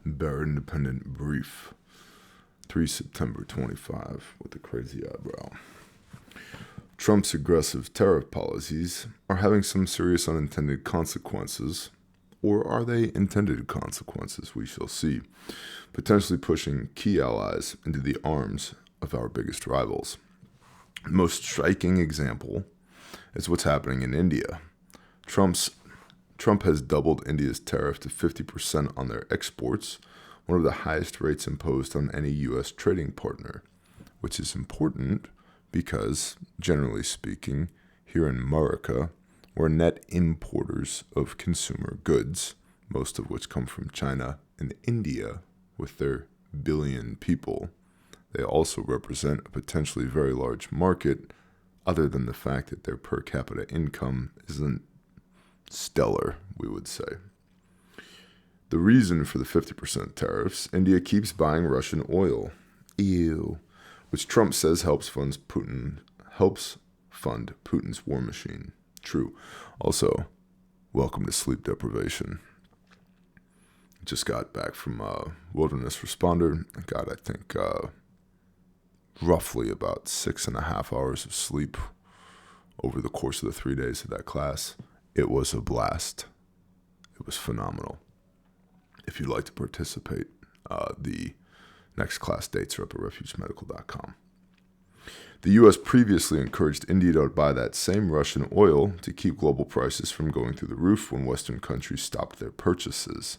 Bear Independent Brief, 3 September 25, with a crazy eyebrow. Trump's aggressive tariff policies are having some serious unintended consequences, or are they intended consequences? We shall see, potentially pushing key allies into the arms of our biggest rivals. The most striking example is what's happening in India. Trump has doubled India's tariff to 50% on their exports, one of the highest rates imposed on any U.S. trading partner, which is important because, generally speaking, here in America, we're net importers of consumer goods, most of which come from China and India with their billion people. They also represent a potentially very large market, other than the fact that their per capita income isn't stellar, we would say. The reason for the 50% tariffs, India keeps buying Russian oil, which Trump says helps fund Putin's war machine. True. Also, welcome to sleep deprivation. Just got back from wilderness responder. I got, I think, roughly about 6.5 hours of sleep over the course of the 3 days of that class. It was a blast. It was phenomenal. If you'd like to participate, the next class dates are up at refugemedical.com. The U.S. previously encouraged India to buy that same Russian oil to keep global prices from going through the roof when Western countries stopped their purchases.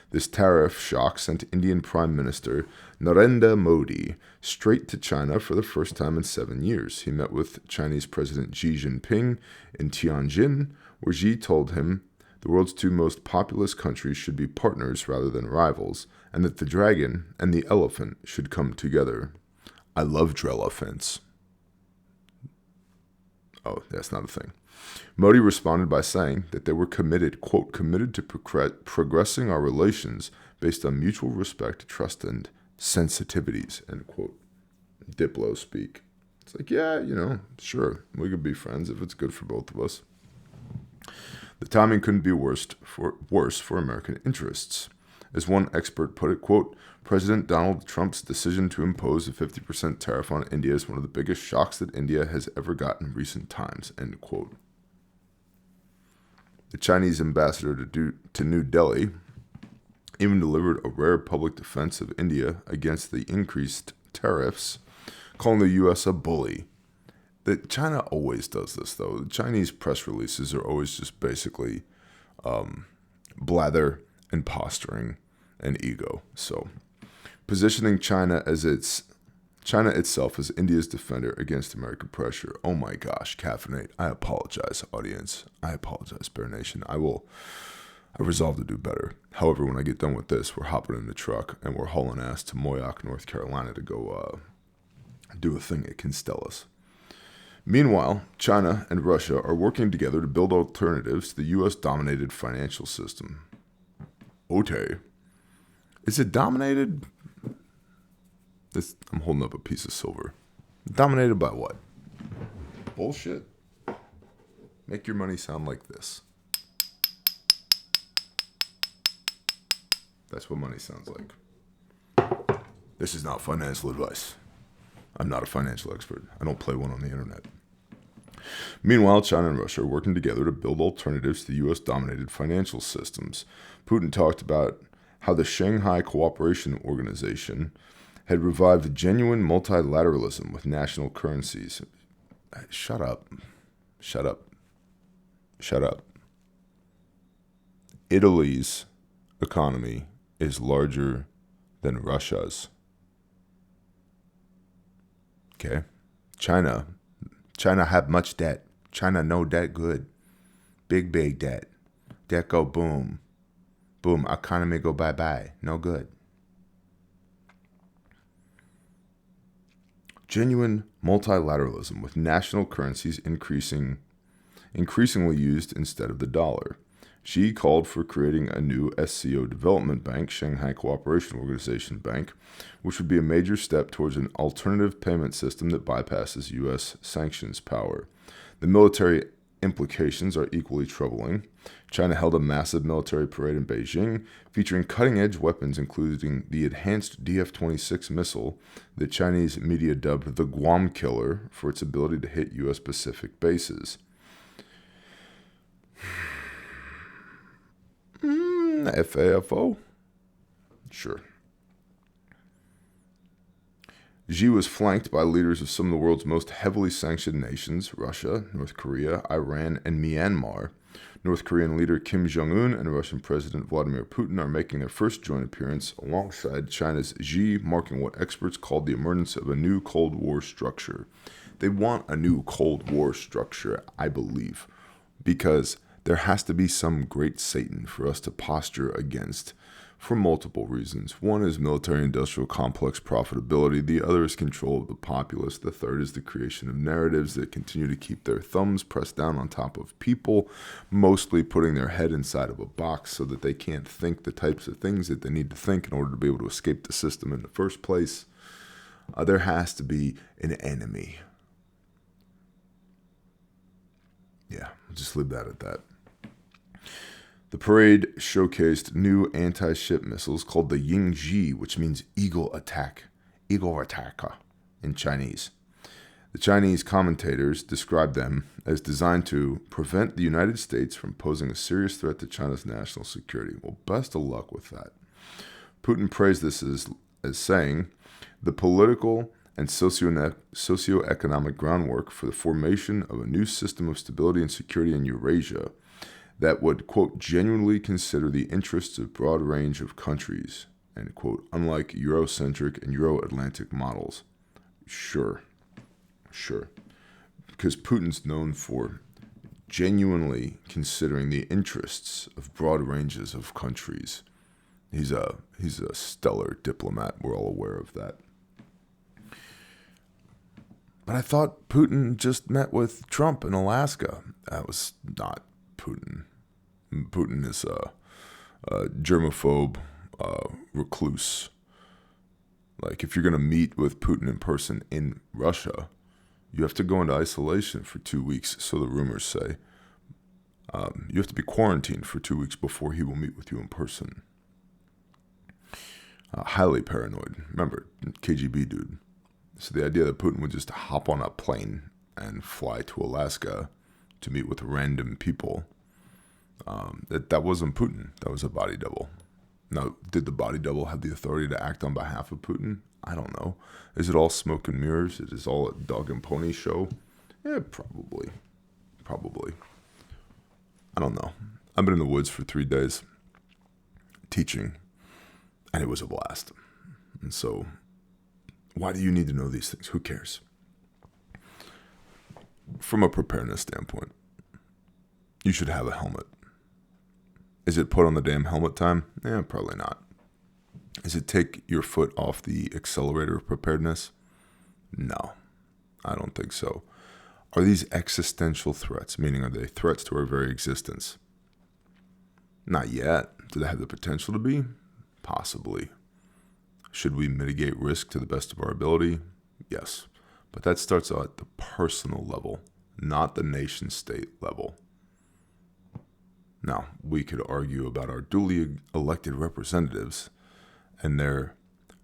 This tariff shock sent Indian Prime Minister Narendra Modi straight to China for the first time in 7 years. He met with Chinese President Xi Jinping in Tianjin, where Xi told him the world's two most populous countries should be partners rather than rivals, and that the dragon and the elephant should come together. I love drelephants. Oh, that's not a thing. Modi responded by saying that they were committed, quote, committed to progressing our relations based on mutual respect, trust, and sensitivities, end quote. Diplo speak. It's like, yeah, sure, we could be friends if it's good for both of us. The timing couldn't be worse for American interests. As one expert put it, quote, President Donald Trump's decision to impose a 50% tariff on India is one of the biggest shocks that India has ever gotten in recent times, end quote. The Chinese ambassador to New Delhi even delivered a rare public defense of India against the increased tariffs, calling the U.S. a bully. China always does this, though. The Chinese press releases are always just basically blather and posturing and ego. So, positioning China itself as India's defender against American pressure. Oh my gosh, caffeinate. I apologize, audience. I apologize, Bear Nation. I resolve to do better. However, when I get done with this, we're hopping in the truck and we're hauling ass to Moyock, North Carolina to go do a thing at Constellas. Meanwhile, China and Russia are working together to build alternatives to the U.S.-dominated financial system. Okay. Is it dominated? I'm holding up a piece of silver. Dominated by what? Bullshit? Make your money sound like this. That's what money sounds like. This is not financial advice. I'm not a financial expert. I don't play one on the internet. Meanwhile, China and Russia are working together to build alternatives to U.S.-dominated financial systems. Putin talked about how the Shanghai Cooperation Organization had revived genuine multilateralism with national currencies. Shut up. Shut up. Shut up. Italy's economy is larger than Russia's. Okay? China have much debt. China no debt good. Big debt. Debt go boom. Boom. Economy go bye-bye. No good. Genuine multilateralism with national currencies increasingly used instead of the dollar. Xi called for creating a new SCO development bank, Shanghai Cooperation Organization Bank, which would be a major step towards an alternative payment system that bypasses U.S. sanctions power. The military implications are equally troubling. China held a massive military parade in Beijing featuring cutting-edge weapons, including the enhanced DF-26 missile the Chinese media dubbed the Guam Killer for its ability to hit U.S. Pacific bases. FAFO? Sure. Xi was flanked by leaders of some of the world's most heavily sanctioned nations, Russia, North Korea, Iran, and Myanmar. North Korean leader Kim Jong-un and Russian President Vladimir Putin are making their first joint appearance alongside China's Xi, marking what experts called the emergence of a new Cold War structure. They want a new Cold War structure, I believe, because there has to be some great Satan for us to posture against for multiple reasons. One is military-industrial complex profitability. The other is control of the populace. The third is the creation of narratives that continue to keep their thumbs pressed down on top of people, mostly putting their head inside of a box so that they can't think the types of things that they need to think in order to be able to escape the system in the first place. There has to be an enemy. Yeah, I'll just leave that at that. The parade showcased new anti-ship missiles called the Yingji, which means eagle attacker in Chinese. The Chinese commentators described them as designed to prevent the United States from posing a serious threat to China's national security. Well, best of luck with that. Putin praised this as saying, the political and socioeconomic groundwork for the formation of a new system of stability and security in Eurasia that would, quote, genuinely consider the interests of a broad range of countries, end quote, unlike Eurocentric and Euro-Atlantic models. Sure. Because Putin's known for genuinely considering the interests of broad ranges of countries. He's a stellar diplomat. We're all aware of that. But I thought Putin just met with Trump in Alaska. That was not Putin. Putin is a germaphobe, recluse. Like, if you're going to meet with Putin in person in Russia, you have to go into isolation for 2 weeks, so the rumors say. You have to be quarantined for 2 weeks before he will meet with you in person. Highly paranoid. Remember, KGB dude. So the idea that Putin would just hop on a plane and fly to Alaska to meet with random people, that wasn't Putin. That was a body double. Now, did the body double have the authority to act on behalf of Putin? I don't know. Is it all smoke and mirrors? Is it all a dog and pony show? Yeah, probably. I don't know. I've been in the woods for 3 days teaching, and it was a blast. And so, why do you need to know these things? Who cares? From a preparedness standpoint, you should have a helmet. Is it put on the damn helmet time? Yeah, probably not. Is it take your foot off the accelerator of preparedness? No, I don't think so. Are these existential threats? Meaning, are they threats to our very existence? Not yet. Do they have the potential to be? Possibly. Should we mitigate risk to the best of our ability? Yes. But that starts out at the personal level, not the nation-state level. Now, we could argue about our duly elected representatives and their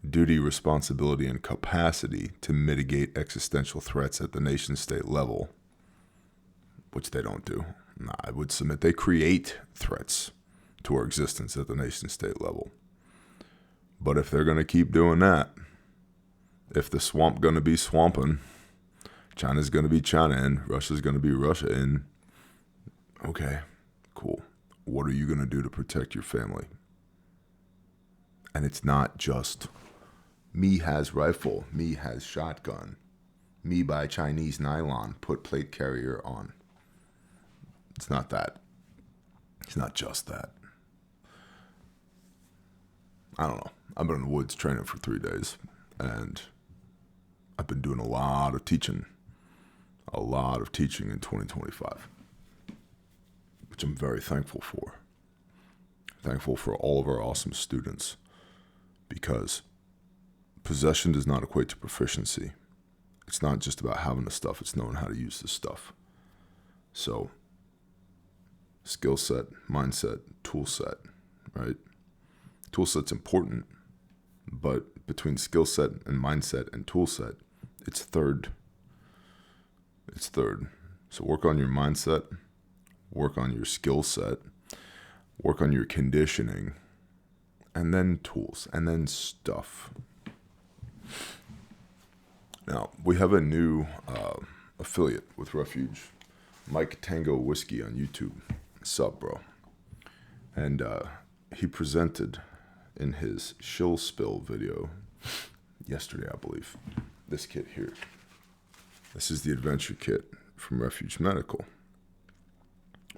duty, responsibility, and capacity to mitigate existential threats at the nation-state level, which they don't do. I would submit they create threats to our existence at the nation-state level. But if they're going to keep doing that, if the swamp going to be swamping, China's going to be China in, Russia's going to be Russia in, okay, cool. What are you going to do to protect your family? And it's not just me has rifle, me has shotgun, me buy Chinese nylon, put plate carrier on. It's not that. It's not just that. I don't know. I've been in the woods training for 3 days, and I've been doing a lot of teaching in 2025, which I'm very thankful for. Thankful for all of our awesome students, because possession does not equate to proficiency. It's not just about having the stuff, it's knowing how to use the stuff. So skill set, mindset, tool set, right? Tool set's important, but between skill set and mindset and tool set, it's third. It's third. So work on your mindset, work on your skill set, work on your conditioning, and then tools, and then stuff. Now, we have a new affiliate with Refuge, Mike Tango Whiskey on YouTube. Sup, bro? And he presented in his shill spill video yesterday, I believe, this kit here. This is the adventure kit from Refuge Medical.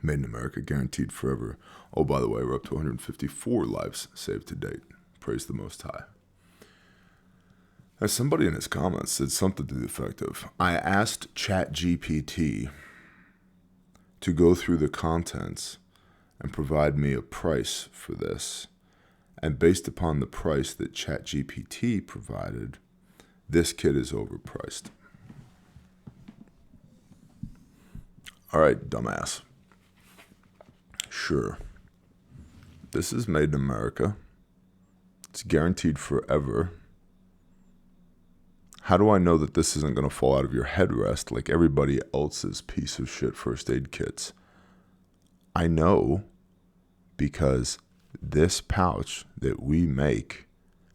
Made in America, guaranteed forever. Oh, by the way, we're up to 154 lives saved to date. Praise the Most High. As somebody in his comments said something to the effect of, I asked ChatGPT to go through the contents and provide me a price for this. And based upon the price that ChatGPT provided, this kit is overpriced. All right, dumbass. Sure. This is made in America. It's guaranteed forever. How do I know that this isn't going to fall out of your headrest like everybody else's piece of shit first aid kits? I know because this pouch that we make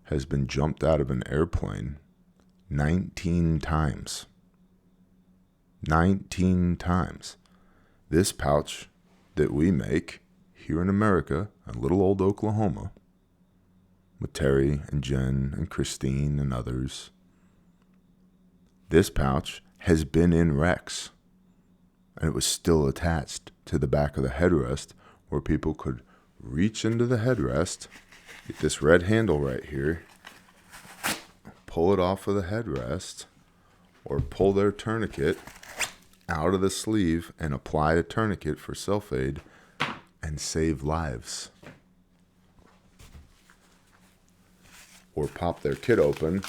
has been jumped out of an airplane 19 times. 19 times. This pouch that we make here in America, in little old Oklahoma, with Terry and Jen and Christine and others, this pouch has been in wrecks, and it was still attached to the back of the headrest where people could reach into the headrest, get this red handle right here, pull it off of the headrest, or pull their tourniquet out of the sleeve and apply a tourniquet for self-aid and save lives. Or pop their kit open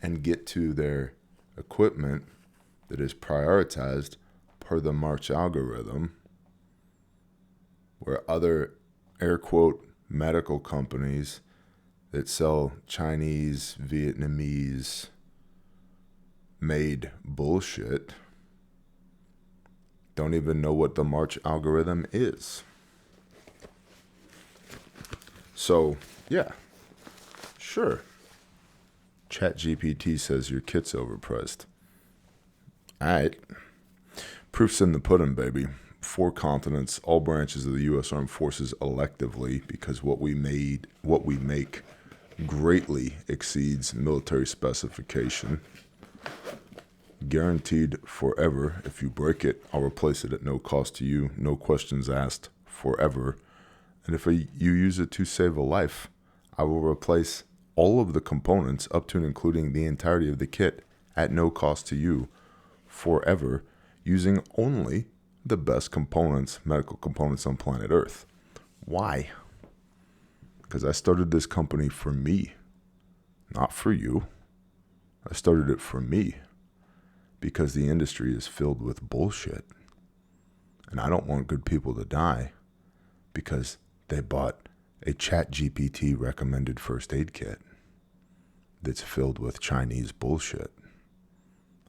and get to their equipment that is prioritized per the March algorithm, where other air quote medical companies that sell Chinese, Vietnamese made bullshit don't even know what the March algorithm is. So, yeah, sure. ChatGPT says your kit's overpriced. Alright. Proof's in the pudding, baby. 4 continents, all branches of the U.S. Armed Forces electively, because what we make greatly exceeds military specification. Guaranteed forever. If you break it, I'll replace it at no cost to you, no questions asked, forever. And if you use it to save a life, I will replace all of the components up to and including the entirety of the kit at no cost to you forever, using only the best components, medical components on planet Earth. Why? Because I started this company for me, not for you. I started it for me because the industry is filled with bullshit. And I don't want good people to die because they bought a ChatGPT recommended first aid kit that's filled with Chinese bullshit.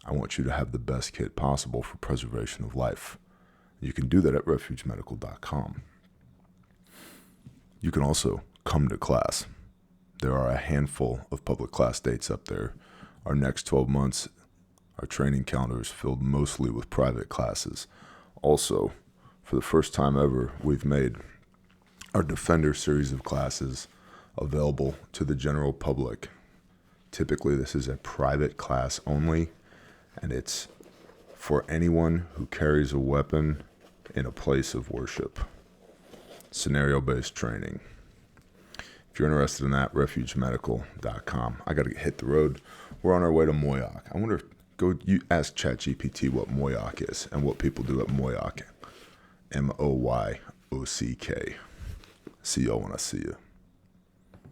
I want you to have the best kit possible for preservation of life. You can do that at refugemedical.com. You can also come to class. There are a handful of public class dates up there. Our next 12 months, our training calendar is filled mostly with private classes. Also, for the first time ever, we've made our Defender series of classes available to the general public. Typically, this is a private class only, and it's for anyone who carries a weapon in a place of worship. Scenario-based training. If you're interested in that, refugemedical.com. I got to hit the road. We're on our way to Moyock. I wonder, you ask ChatGPT what Moyock is and what people do at Moyock. Moyock. See y'all when I see you.